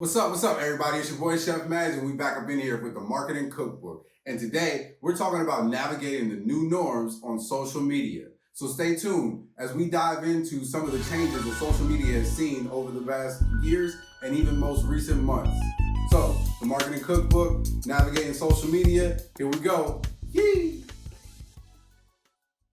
What's up, everybody? It's your boy Chef Mads, and we back up in here with the Marketing Cookbook. And today, we're talking about navigating the new norms on social media. So stay tuned as we dive into some of the changes that social media has seen over the past years and even most recent months. So, the Marketing Cookbook, navigating social media, here we go. Yee!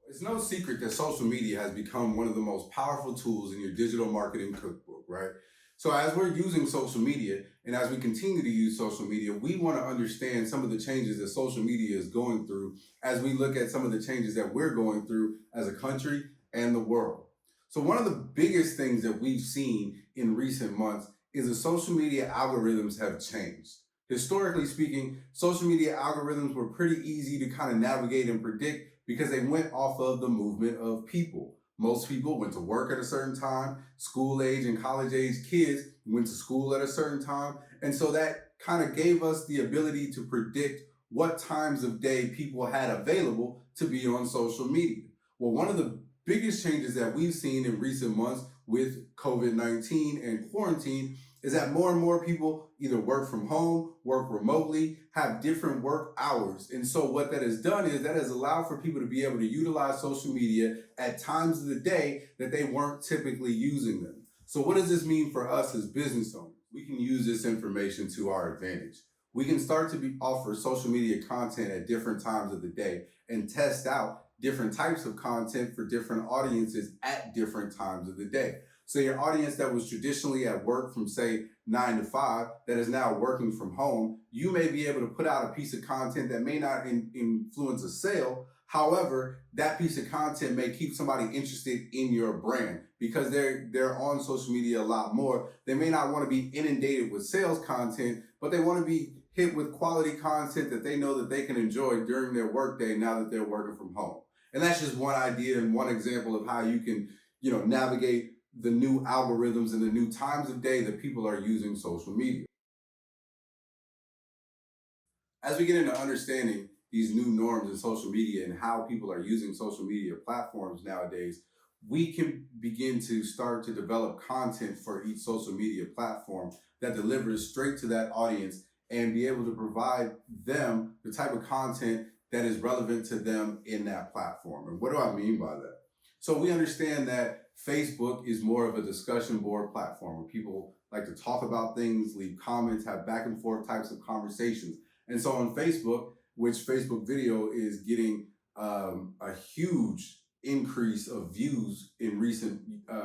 It's no secret that social media has become one of the most powerful tools in your digital marketing cookbook, right? So as we're using social media and as we continue to use social media, we want to understand some of the changes that social media is going through as we look at some of the changes that we're going through as a country and the world. So one of the biggest things that we've seen in recent months is the social media algorithms have changed. Historically speaking, social media algorithms were pretty easy to kind of navigate and predict because they went off of the movement of people. Most people went to work at a certain time. School age and college age kids went to school at a certain time. And so that kind of gave us the ability to predict what times of day people had available to be on social media. Well, one of the biggest changes that we've seen in recent months with COVID-19 and quarantine is that more and more people either work from home, work remotely, have different work hours. And so what that has done is that has allowed for people to be able to utilize social media at times of the day that they weren't typically using them. So what does this mean for us as business owners? We can use this information to our advantage. We can start to offer social media content at different times of the day and test out different types of content for different audiences at different times of the day. So your audience that was traditionally at work from say 9 to 5 that is now working from home, you may be able to put out a piece of content that may not influence a sale. However, that piece of content may keep somebody interested in your brand because they're on social media a lot more. They may not want to be inundated with sales content, but they want to be hit with quality content that they know that they can enjoy during their workday now that they're working from home. And that's just one idea and one example of how you can, navigate the new algorithms and the new times of day that people are using social media. As we get into understanding these new norms in social media and how people are using social media platforms nowadays, we can begin to start to develop content for each social media platform that delivers straight to that audience and be able to provide them the type of content that is relevant to them in that platform. And what do I mean by that? So we understand that Facebook is more of a discussion board platform where people like to talk about things, leave comments, have back and forth types of conversations. And so on Facebook, which Facebook video is getting a huge increase of views in recent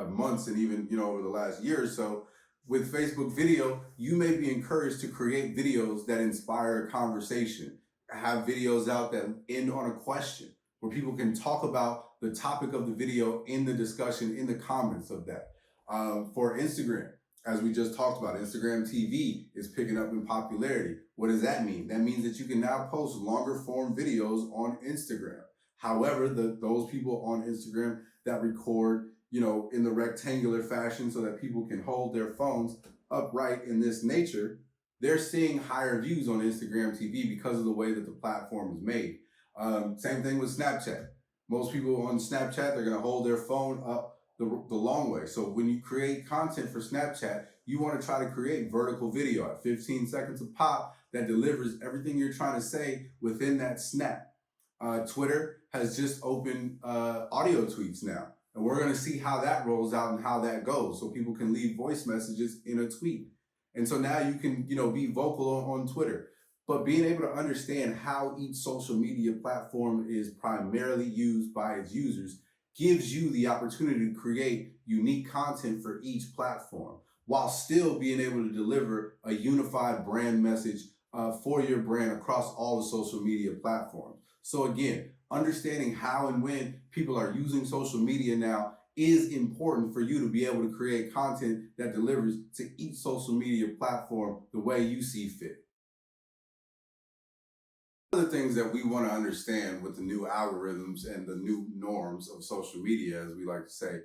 months and even over the last year or so, with Facebook video, you may be encouraged to create videos that inspire a conversation, have videos out that end on a question where people can talk about the topic of the video in the discussion, in the comments of that. For Instagram, as we just talked about, Instagram TV is picking up in popularity. What does that mean? That means that you can now post longer form videos on Instagram. However, those people on Instagram that record, in the rectangular fashion so that people can hold their phones upright in this nature, they're seeing higher views on Instagram TV because of the way that the platform is made. Same thing with Snapchat. Most people on Snapchat, they're going to hold their phone up the long way. So when you create content for Snapchat, you want to try to create vertical video at 15 seconds a pop that delivers everything you're trying to say within that snap. Twitter has just opened audio tweets now. And we're going to see how that rolls out and how that goes. So people can leave voice messages in a tweet. And so now you can, be vocal on Twitter. But being able to understand how each social media platform is primarily used by its users gives you the opportunity to create unique content for each platform while still being able to deliver a unified brand message for your brand across all the social media platforms. So again, understanding how and when people are using social media now is important for you to be able to create content that delivers to each social media platform the way you see fit. One of the things that we want to understand with the new algorithms and the new norms of social media, as we like to say,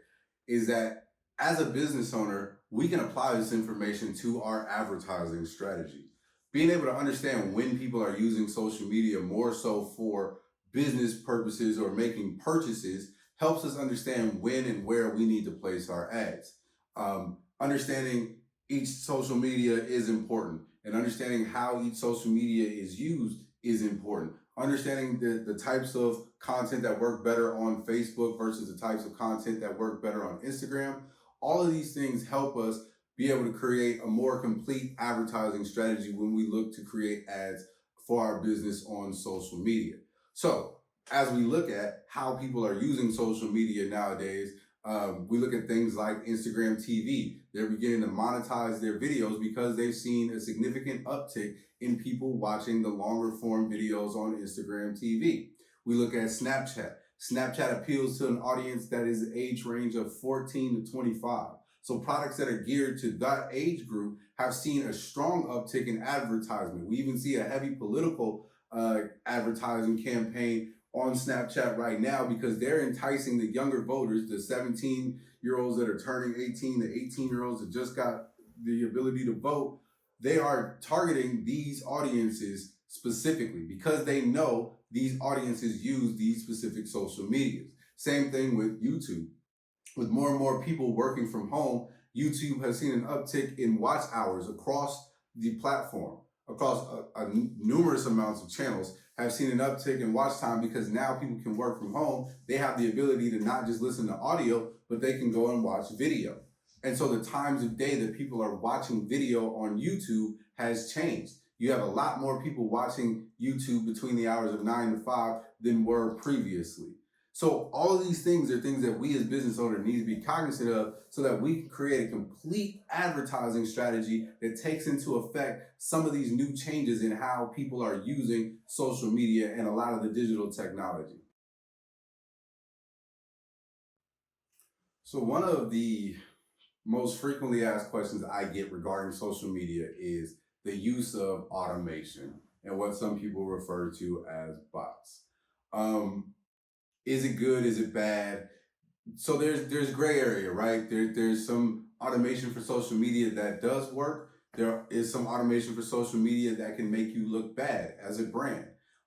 is that as a business owner, we can apply this information to our advertising strategy. Being able to understand when people are using social media more so for business purposes or making purchases helps us understand when and where we need to place our ads. Understanding each social media is important, and understanding how each social media is used is important. Understanding the types of content that work better on Facebook versus the types of content that work better on Instagram. All of these things help us be able to create a more complete advertising strategy when we look to create ads for our business on social media. So, as we look at how people are using social media nowadays, we look at things like Instagram TV. They're beginning to monetize their videos because they've seen a significant uptick in people watching the longer form videos on Instagram TV. We look at Snapchat. Snapchat appeals to an audience that is age range of 14 to 25. So products that are geared to that age group have seen a strong uptick in advertisement. We even see a heavy political advertising campaign on Snapchat right now because they're enticing the younger voters, the 17-year-olds that are turning 18, the 18-year-olds that just got the ability to vote. They are targeting these audiences specifically because they know these audiences use these specific social medias. Same thing with YouTube. With more and more people working from home, YouTube has seen an uptick in watch hours across the platform, across numerous amounts of channels have seen an uptick in watch time because now people can work from home. They have the ability to not just listen to audio, but they can go and watch video. And so the times of day that people are watching video on YouTube has changed. You have a lot more people watching YouTube between the hours of 9 to 5 than were previously. So all of these things are things that we as business owners need to be cognizant of so that we can create a complete advertising strategy that takes into effect some of these new changes in how people are using social media and a lot of the digital technology. So one of the most frequently asked questions I get regarding social media is the use of automation and what some people refer to as bots. Um, is it good? Is it bad? So there's gray area, right? There's some automation for social media that does work. There is some automation for social media that can make you look bad as a brand.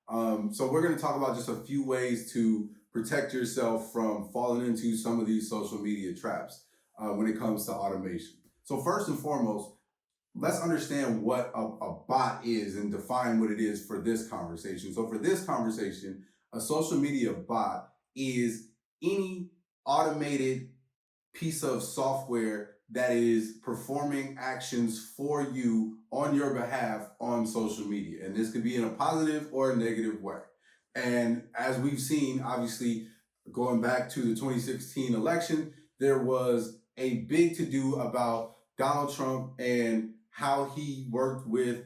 So we're going to talk about just a few ways to protect yourself from falling into some of these social media traps when it comes to automation. So first and foremost, let's understand what a bot is and define what it is for this conversation. So for this conversation, a social media bot is any automated piece of software that is performing actions for you on your behalf on social media. And this could be in a positive or a negative way. And as we've seen, obviously, going back to the 2016 election, there was a big to do about Donald Trump and how he worked with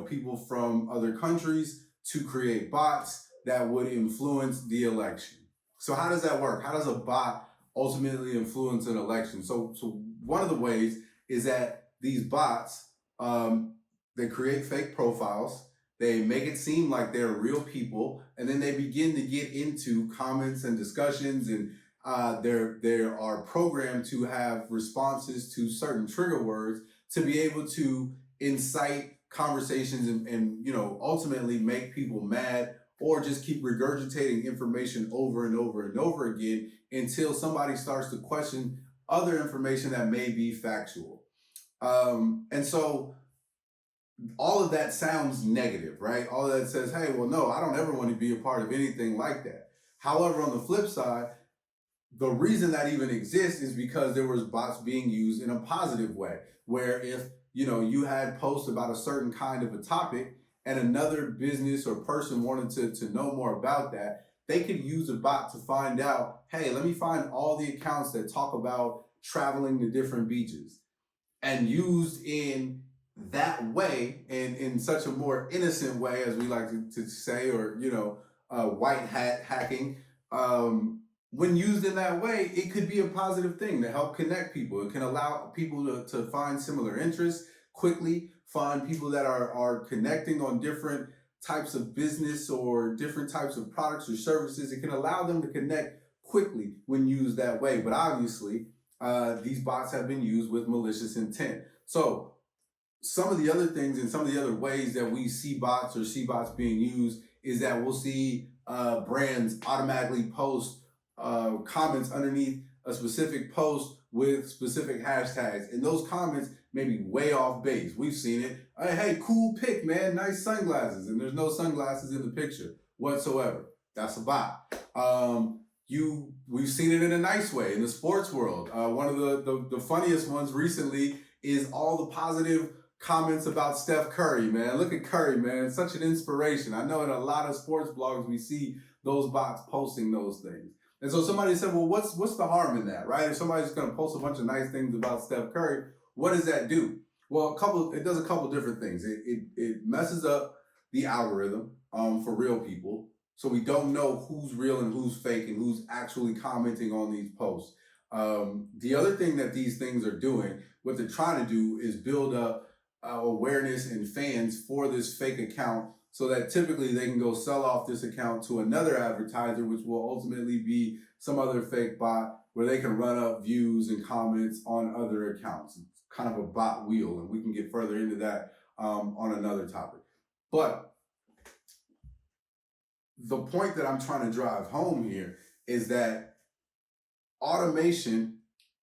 people from other countries to create bots that would influence the election. So how does that work? How does a bot ultimately influence an election? So one of the ways is that these bots they create fake profiles. They make it seem like they're real people, and then they begin to get into comments and discussions, and they are programmed to have responses to certain trigger words to be able to incite conversations and ultimately make people mad or just keep regurgitating information over and over and over again until somebody starts to question other information that may be factual. And so all of that sounds negative, right? All of that says, hey, well, no, I don't ever want to be a part of anything like that. However, on the flip side, the reason that even exists is because there was bots being used in a positive way, where if you had posts about a certain kind of a topic and another business or person wanted to know more about that, they could use a bot to find out, hey, let me find all the accounts that talk about traveling to different beaches. And used in that way, and in such a more innocent way, as we like to say, or white hat hacking, when used in that way, it could be a positive thing to help connect people. It can allow people to find similar interests quickly, find people that are connecting on different types of business or different types of products or services. It can allow them to connect quickly when used that way. But obviously, these bots have been used with malicious intent. So some of the other things and some of the other ways that we see bots or see bots being used is that we'll see brands automatically post comments underneath a specific post with specific hashtags. And those comments maybe way off base. We've seen it. Hey, cool pic, man, nice sunglasses, and there's no sunglasses in the picture whatsoever. That's a bot. We've seen it in a nice way in the sports world. One of the funniest ones recently is all the positive comments about Steph Curry, man. Look at Curry, man. Such an inspiration. I know in a lot of sports blogs we see those bots posting those things. And so somebody said, well, what's the harm in that, right? If somebody's going to post a bunch of nice things about Steph Curry, what does that do? Well, it does a couple different things. It messes up the algorithm for real people. So we don't know who's real and who's fake and who's actually commenting on these posts. The other thing that these things are doing, what they're trying to do is build up awareness and fans for this fake account so that typically they can go sell off this account to another advertiser, which will ultimately be some other fake bot where they can run up views and comments on other accounts. It's kind of a bot wheel, and we can get further into that on another topic. But the point that I'm trying to drive home here is that automation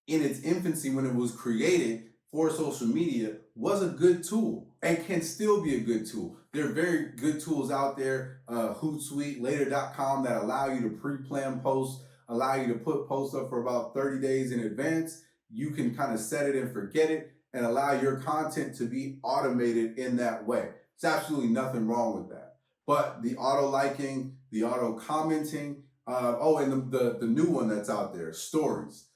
in its infancy, when it was created for social media, was a good tool and can still be a good tool. There are very good tools out there, Hootsuite, Later.com, that allow you to pre-plan posts, allow you to put posts up for about 30 days in advance. You can kind of set it and forget it and allow your content to be automated in that way. There's absolutely nothing wrong with that. But the auto liking, the auto commenting, and the new one that's out there, stories.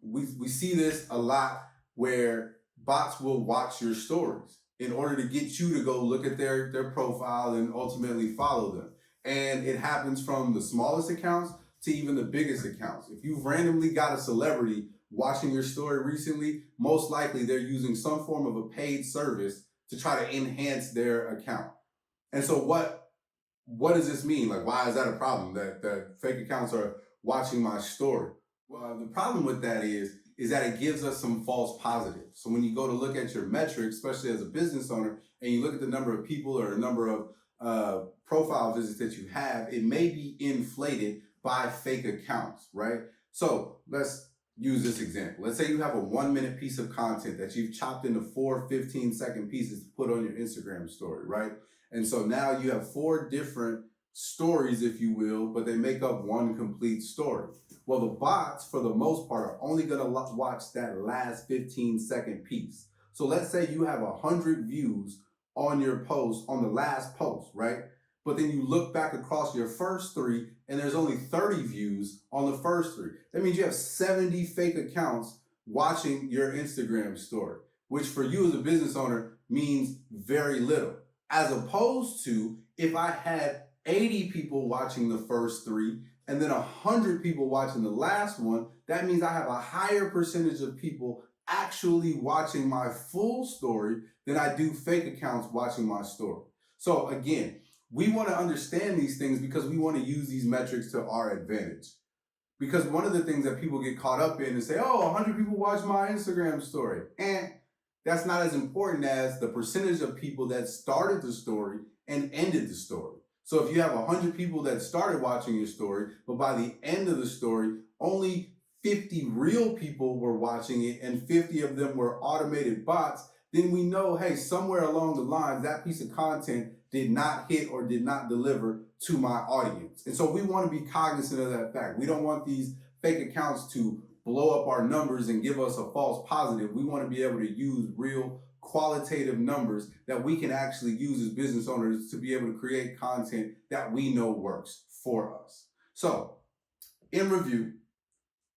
We see this a lot where bots will watch your stories in order to get you to go look at their profile and ultimately follow them. And it happens from the smallest accounts to even the biggest accounts. If you've randomly got a celebrity watching your story recently, most likely they're using some form of a paid service to try to enhance their account. And so what does this mean? Like, why is that a problem that fake accounts are watching my story? Well, the problem with that is that it gives us some false positives. So when you go to look at your metrics, especially as a business owner, and you look at the number of people or the number of profile visits that you have, it may be inflated by fake accounts, right? So let's use this example. Let's say you have a 1-minute piece of content that you've chopped into 4 15-second pieces to put on your Instagram story, right? And so now you have 4 different stories, if you will, but they make up one complete story. Well, the bots, for the most part, are only going to watch that last 15-second piece. So let's say you have 100 views on your post, on the last post, right? But then you look back across your first 3 and there's only 30 views on the first 3. That means you have 70 fake accounts watching your Instagram story, which for you as a business owner means very little. As opposed to if I had 80 people watching the first 3 and then 100 people watching the last one, that means I have a higher percentage of people actually watching my full story than I do fake accounts watching my story. So again, we want to understand these things because we want to use these metrics to our advantage. Because one of the things that people get caught up in is say, oh, 100 people watch my Instagram story. And that's not as important as the percentage of people that started the story and ended the story. So if you have 100 people that started watching your story, but by the end of the story, only 50 real people were watching it and 50 of them were automated bots, then we know, hey, somewhere along the line, that piece of content did not hit or did not deliver to my audience. And so we want to be cognizant of that fact. We don't want these fake accounts to blow up our numbers and give us a false positive. We want to be able to use real qualitative numbers that we can actually use as business owners to be able to create content that we know works for us. So in review,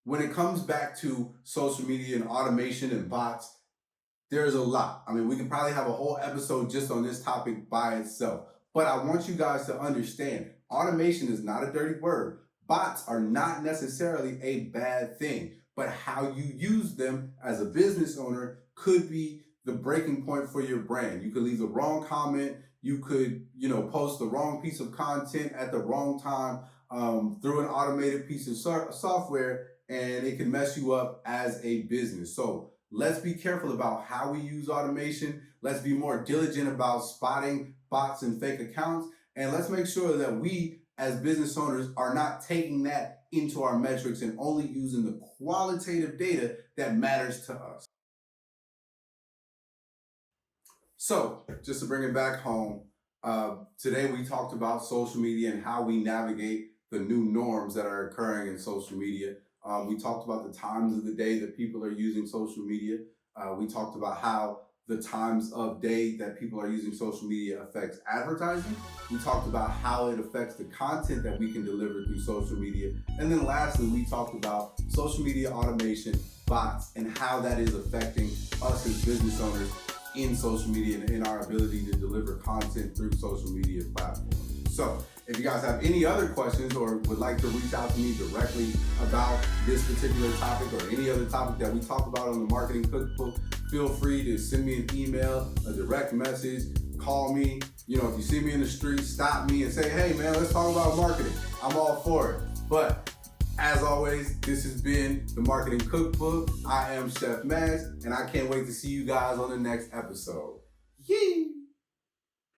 when it comes back to social media and automation and bots, there's a lot. I mean, we can probably have a whole episode just on this topic by itself. But I want you guys to understand, automation is not a dirty word. Bots are not necessarily a bad thing, but how you use them as a business owner could be the breaking point for your brand. You could leave the wrong comment. You could, post the wrong piece of content at the wrong time through an automated piece of software, and it can mess you up as a business. So let's be careful about how we use automation. Let's be more diligent about spotting bots and fake accounts. And let's make sure that we as business owners are not taking that into our metrics and only using the qualitative data that matters to us. So, just to bring it back home, today we talked about social media and how we navigate the new norms that are occurring in social media. We talked about the times of the day that people are using social media. We talked about how the times of day that people are using social media affects advertising. We talked about how it affects the content that we can deliver through social media. And then lastly, we talked about social media automation, bots, and how that is affecting us as business owners in social media and in our ability to deliver content through social media platforms. So if you guys have any other questions or would like to reach out to me directly about this particular topic or any other topic that we talk about on the Marketing Cookbook, feel free to send me an email, a direct message, call me. You know, if you see me in the street, stop me and say, hey man, let's talk about marketing. I'm all for it. But as always, this has been the Marketing Cookbook. I am Chef Max, and I can't wait to see you guys on the next episode. Yee!